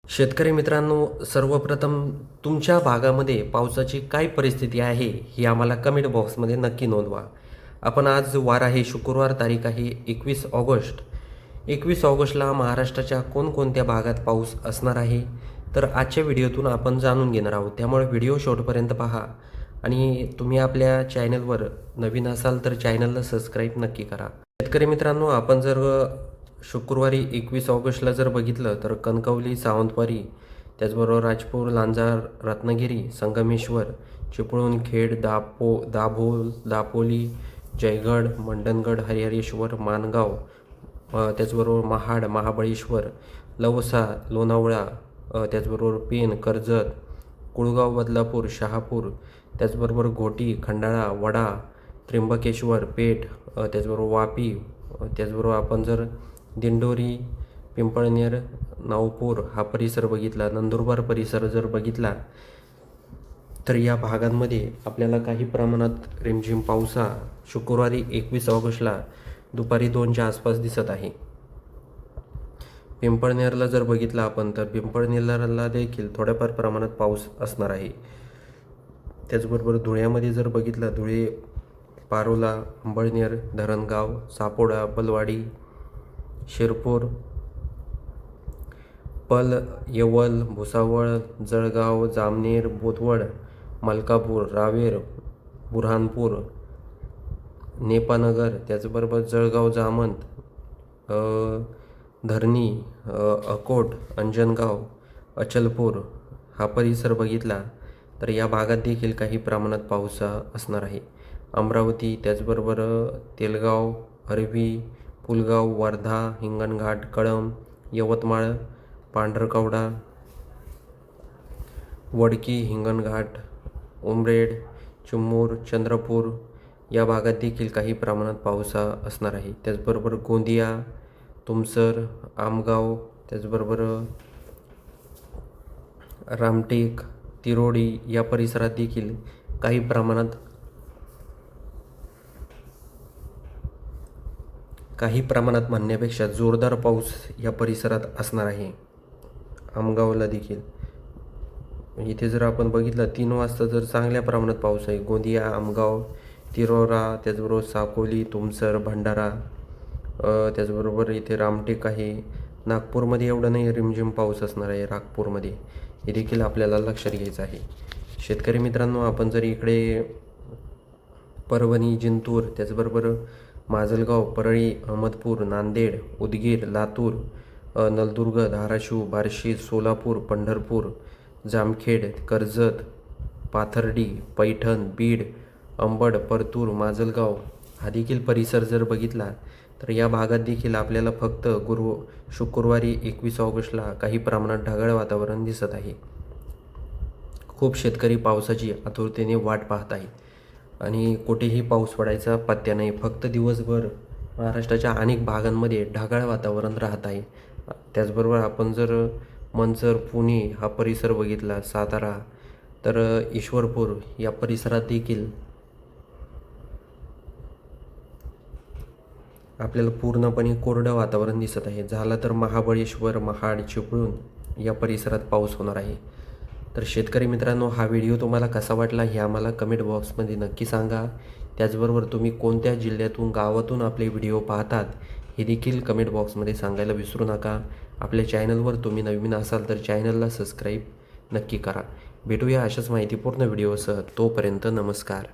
शेतकरी मित्रांनो, सर्वप्रथम तुमच्या भागामध्ये पावसाची काय परिस्थिती आहे ही आम्हाला कमेंट बॉक्समध्ये नक्की नोंदवा. आपण आज वार आहे शुक्रवार, तारीख आहे 21 ऑगस्ट. 21 ऑगस्टला महाराष्ट्राच्या कोणकोणत्या भागात पाऊस असणार आहे तर आजच्या व्हिडिओतून आपण जाणून घेणार आहोत. त्यामुळे व्हिडिओ शेवटपर्यंत पहा आणि तुम्ही आपल्या चॅनलवर नवीन असाल तर चॅनलला सबस्क्राईब नक्की करा. शेतकरी मित्रांनो, आपण जर शुक्रवारी 21 ऑगस्टला जर बघितलं तर कणकवली, सावंतवाडी, त्याचबरोबर राजपूर, लांजा, रत्नागिरी, संगमेश्वर, चिपळूण, खेड, दाभोळ, दापोली, जयगड, मंडणगड, हरिहरेश्वर, माणगाव, त्याचबरोबर महाड, महाबळेश्वर, लवसा, लोणावळा, त्याचबरोबर पेण, कर्जत, कुळगाव, बदलापूर, शहापूर, त्याचबरोबर घोटी, खंडाळा, वडा, त्र्यंबकेश्वर, पेठ, त्याचबरोबर वापी, त्याचबरोबर आपण जर दिंडोरी, पिंपळनेर, नवापूर हा परिसर बघितला, नंदुरबार परिसर जर बघितला तर या भागांमध्ये आपल्याला काही प्रमाणात रिमझिम पाऊस हा शुक्रवारी 21 ऑगस्टला दुपारी 2च्या आसपास दिसत आहे. पिंपळनेरला जर बघितलं आपण तर पिंपळनेरला देखील थोड्याफार प्रमाणात पाऊस असणार आहे. त्याचबरोबर धुळ्यामध्ये जर बघितलं, धुळे, पारोला, अंबळनेर, धरणगाव, सापोडा, बलवाडी, शिरपूर, पल, येवल, भुसावळ, जळगाव, जामनेर, बोदवड, मलकापूर, रावेर, बुऱ्हाणपूर, नेपानगर, त्याचबरोबर जळगाव, जामंत, धरणी, अकोट, अंजनगाव, अचलपूर हा परिसर बघितला तर या भागात देखील काही प्रमाणात पाऊस असणार आहे. अमरावती, त्याचबरोबर तेलगाव, हरवी, पुलगाव, वर्धा, हिंगणघाट, कळंब, यवतमाळ, पांढरकवडा, वडकी, हिंगणघाट, उमरेड, चिमूर, चंद्रपूर या भागात देखील काही प्रमाणात पाऊस असणार आहे. त्याचबरोबर गोंदिया, तुमसर, आमगाव, त्याचबरोबर रामटेक, तिरोडी या परिसरात देखील काही प्रमाणात म्हणण्यापेक्षा जोरदार पाऊस या परिसरात असणार आहे. आमगावला देखील इथे जर आपण बघितलं 3 वाजता जर चांगल्या प्रमाणात पाऊस आहे. गोंदिया, आमगाव, तिरोरा, त्याचबरोबर साकोली, तुमसर, भंडारा, त्याचबरोबर इथे रामटेक आहे. नागपूरमध्ये एवढा नाही रिमझिम पाऊस असणार आहे. नागपूरमध्ये हे देखील आपल्याला लक्षात घ्यायचं आहे. शेतकरी मित्रांनो, आपण जर इकडे परभणी, जिंतूर, त्याचबरोबर माजलगाव, परळी, अहमदपूर, नांदेड, उदगीर, लातूर, नलदुर्ग, धाराशिव, बार्शी, सोलापूर, पंढरपूर, जामखेड, कर्जत, पाथर्डी, पैठण, बीड, अंबड, परतूर, माजलगाव हा देखील परिसर जर बघितला तर या भागात देखील आपल्याला फक्त शुक्रवारी 21 ऑगस्टला काही प्रमाणात ढगाळ वातावरण दिसत आहे. खूप शेतकरी पावसाची आतुरतेने वाट पाहत आहे आणि कुठेही पाऊस पडायचा पत्त्या नाही. फक्त दिवसभर महाराष्ट्राच्या अनेक भागांमध्ये ढगाळ वातावरण राहत आहे. त्याचबरोबर आपण जर मंचर, पुणे हा परिसर बघितला, सातारा, तर ईश्वरपूर या परिसरात देखील आपल्याला पूर्णपणे कोरडं वातावरण दिसत आहे. झालं तर महाबळेश्वर, महाड, चिपळूण या परिसरात पाऊस होणार आहे. तर शेतकरी मित्रांनो, हा व्हिडिओ तुम्हाला कसा वाटला हे आम्हाला कमेंट बॉक्समध्ये नक्की सांगा. त्याचबरोबर तुम्ही कोणत्या जिल्ह्यातून, गावातून आपले व्हिडिओ पाहतात हे देखील कमेंट बॉक्समध्ये सांगायला विसरू नका. आपल्या चॅनलवर तुम्ही नवीन असाल तर चॅनलला सबस्क्राईब नक्की करा. भेटूया अशाच माहितीपूर्ण व्हिडिओसह. तोपर्यंत नमस्कार.